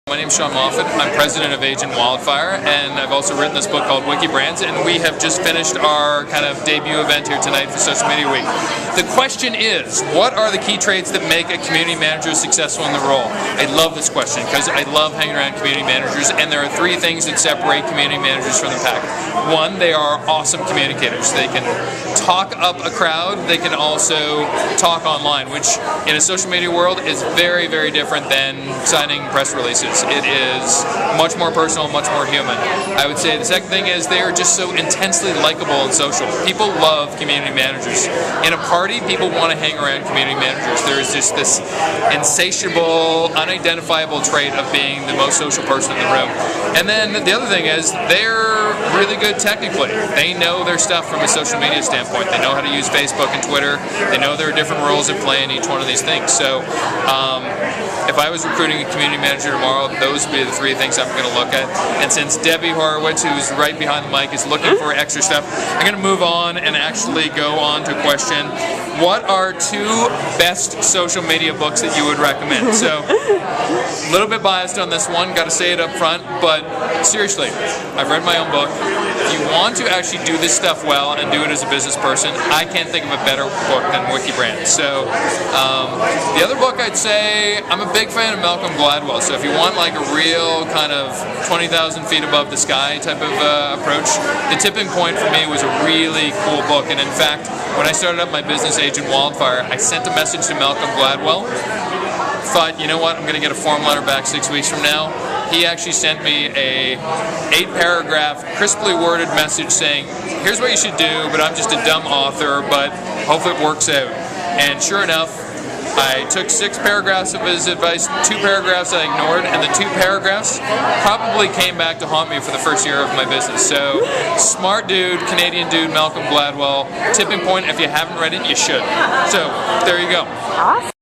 My name is Sean Moffitt. I'm president of Agent Wildfire, and I've also written this book called WikiBrands, and we have just finished our kind of debut event here tonight for Social Media Week. The question is, what are the key traits that make a community manager successful in the role? I love this question because I love hanging around community managers, and there are three things that separate community managers from the pack. One, they are awesome communicators. They can talk up a crowd. They can also talk online, which in a social media world is very, very different than signing press releases. It is much more personal, much more human. I would say the second thing is they are just so intensely likable and social. People love community managers. In a party, people want to hang around community managers. There is just this insatiable, unidentifiable trait of being the most social person in the room. And then the other thing is they're really good technically. They know their stuff from a social media standpoint. They know how to use Facebook and Twitter. They know there are different roles at play in each one of these things. So if I was recruiting a community manager tomorrow, those would be the three things I'm going to look at. And since Debbie Horowitz, who's right behind the mic, is looking for extra stuff, I'm going to move on and actually go on to a question. What are two best social media books that you would recommend? So, a little bit biased on this one, got to say it up front, but seriously, I've read my own book. If you want to actually do this stuff well and do it as a business person, I can't think of a better book than WikiBrands. So, the other book I'd say, I'm a big fan of Malcom Gladwell, so if you want like a real kind of 20,000 feet above the sky type of approach, The Tipping Point for me was a really cool book, and in fact, when I started up my business, Agent Wildfire, I sent a message to Malcom Gladwell, thought, you know what, I'm going to get a form letter back 6 weeks from now. He actually sent me a 8-paragraph, crisply worded message saying, here's what you should do, but I'm just a dumb author, but hopefully it works out. And sure enough, I took 6 paragraphs of his advice, 2 paragraphs I ignored, and the 2 paragraphs probably came back to haunt me for the first year of my business. So, smart dude, Canadian dude, Malcom Gladwell. Tipping Point, if you haven't read it, you should. So, there you go. Awesome.